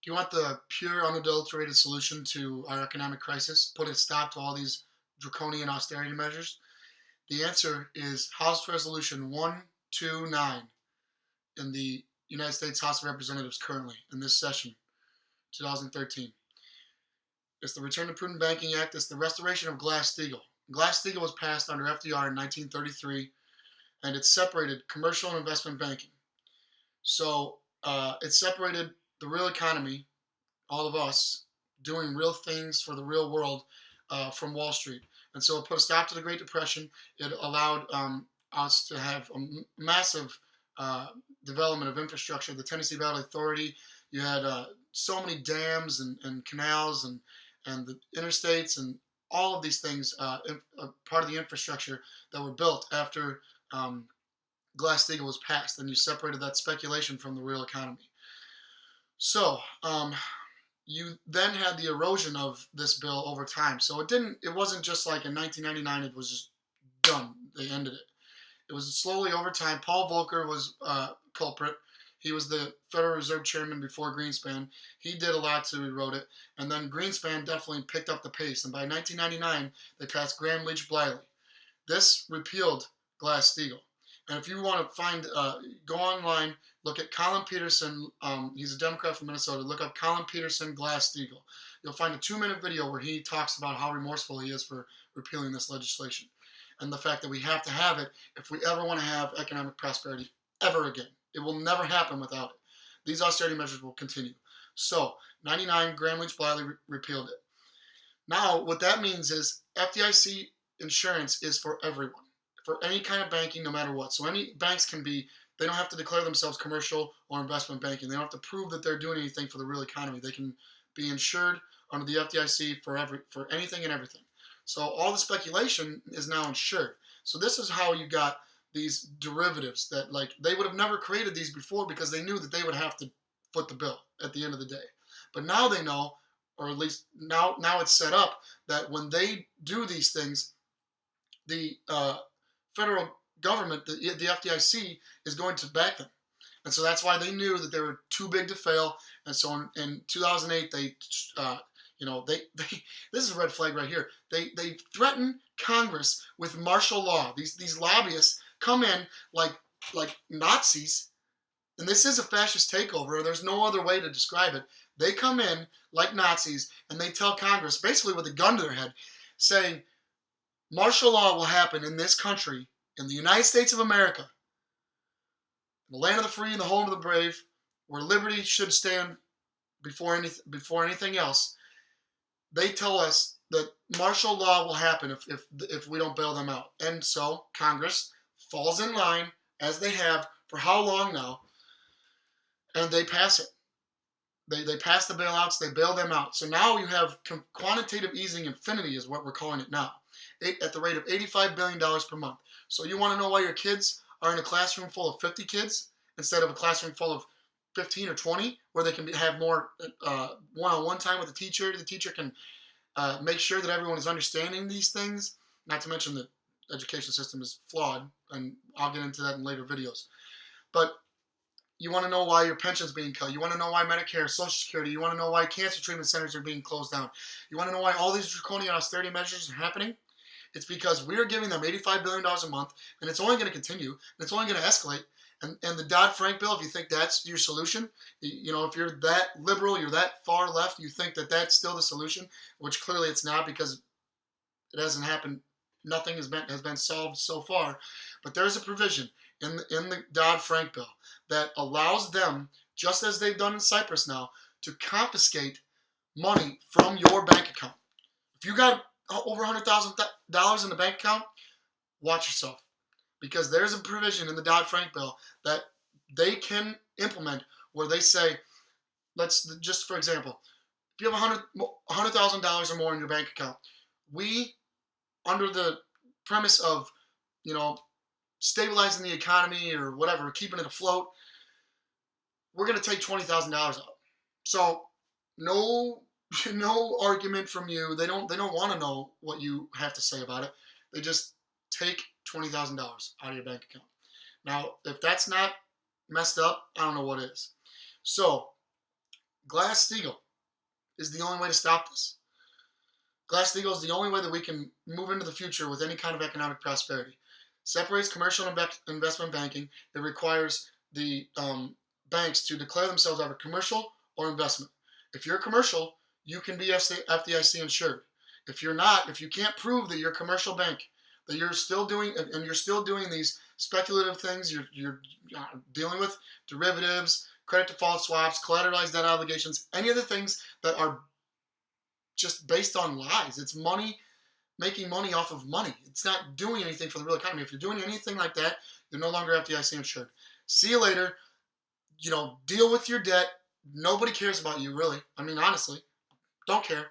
Do you want the pure, unadulterated solution to our economic crisis? Put a stop to all these draconian austerity measures? The answer is House Resolution 129 in the United States House of Representatives currently in this session, 2013. It's the Return to Prudent Banking Act. It's the restoration of Glass-Steagall. Glass-Steagall was passed under FDR in 1933, and it separated commercial and investment banking. So it separated the real economy, all of us, doing real things for the real world from Wall Street. And so it put a stop to the Great Depression. It allowed us to have a massive development of infrastructure. The Tennessee Valley Authority, you had so many dams and canals and the interstates and all of these things, part of the infrastructure that were built after Glass-Steagall was passed, and you separated that speculation from the real economy. So you then had the erosion of this bill over time. So it wasn't just like in 1999 it was just done. They ended it. It was slowly over time. Paul Volcker was culprit. He was the Federal Reserve Chairman before Greenspan. He did a lot to erode it. And then Greenspan definitely picked up the pace. And by 1999, they passed Gramm-Leach-Bliley. This repealed Glass-Steagall. And if you want to find, go online, look at Colin Peterson. He's a Democrat from Minnesota. Look up Colin Peterson, Glass-Steagall. You'll find a 2-minute video where he talks about how remorseful he is for repealing this legislation and the fact that we have to have it if we ever want to have economic prosperity ever again. It will never happen without it. These austerity measures will continue. So, 99, Gramm-Leach-Bliley repealed it. Now, what that means is FDIC insurance is for everyone, for any kind of banking, no matter what. So any banks they don't have to declare themselves commercial or investment banking. They don't have to prove that they're doing anything for the real economy. They can be insured under the FDIC for anything and everything. So all the speculation is now insured. So this is how you got these derivatives that, like, they would have never created these before because they knew that they would have to foot the bill at the end of the day. But now they know, or at least now it's set up that when they do these things, the federal government, the FDIC, is going to back them. And so that's why they knew that they were too big to fail. And so in 2008, they this is a red flag right here. They threatened Congress with martial law. These lobbyists come in like Nazis, and this is a fascist takeover. There's no other way to describe it. They come in like Nazis, and they tell Congress, basically with a gun to their head, saying, martial law will happen in this country, in the United States of America, the land of the free and the home of the brave, where liberty should stand before anything else. They tell us that martial law will happen if we don't bail them out. And so Congress falls in line, as they have for how long now, and they pass it. They pass the bailouts, they bail them out. So now you have quantitative easing infinity is what we're calling it now, at the rate of $85 billion per month. So you want to know why your kids are in a classroom full of 50 kids instead of a classroom full of 15 or 20, where they can have more one-on-one time with the teacher. The teacher can make sure that everyone is understanding these things, not to mention the education system is flawed, and I'll get into that in later videos. But you want to know why your pension's being cut. You want to know why Medicare, Social Security. You want to know why cancer treatment centers are being closed down. You want to know why all these draconian austerity measures are happening? It's because we are giving them $85 billion a month, and it's only going to continue, and it's only going to escalate. And the Dodd-Frank bill, if you think that's your solution, if you're that liberal, you're that far left, you think that that's still the solution, which clearly it's not, because it hasn't happened. Nothing has been solved so far. But there is a provision in the Dodd-Frank bill that allows them, just as they've done in Cyprus now, to confiscate money from your bank account. If you got over $100,000 in the bank account, watch yourself. Because there's a provision in the Dodd-Frank bill that they can implement where they say, just for example, if you have $100,000 or more in your bank account, we, under the premise of, stabilizing the economy or whatever, keeping it afloat, we're going to take $20,000 out. So no argument from you. They don't want to know what you have to say about it. They just take $20,000 out of your bank account. Now, if that's not messed up, I don't know what is. So Glass-Steagall is the only way to stop this. Glass-Steagall is the only way that we can move into the future with any kind of economic prosperity. Separates commercial and investment banking. It requires the banks to declare themselves either commercial or investment. If you're commercial, you can be FDIC insured. If you're not, if you can't prove that you're a commercial bank, that you're still doing, and you're still doing these speculative things, you're dealing with derivatives, credit default swaps, collateralized debt obligations, any of the things that are just based on lies. It's money, making money off of money. It's not doing anything for the real economy. If you're doing anything like that, you're no longer FDIC insured. See you later. Deal with your debt. Nobody cares about you, really. I mean, honestly, don't care.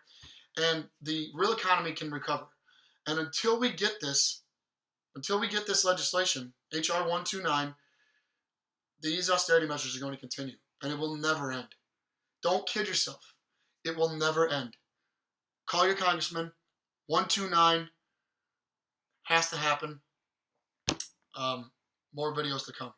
And the real economy can recover. And until we get this legislation, HR 129, these austerity measures are going to continue. And it will never end. Don't kid yourself. It will never end. Call your congressman. 129 has to happen. More videos to come.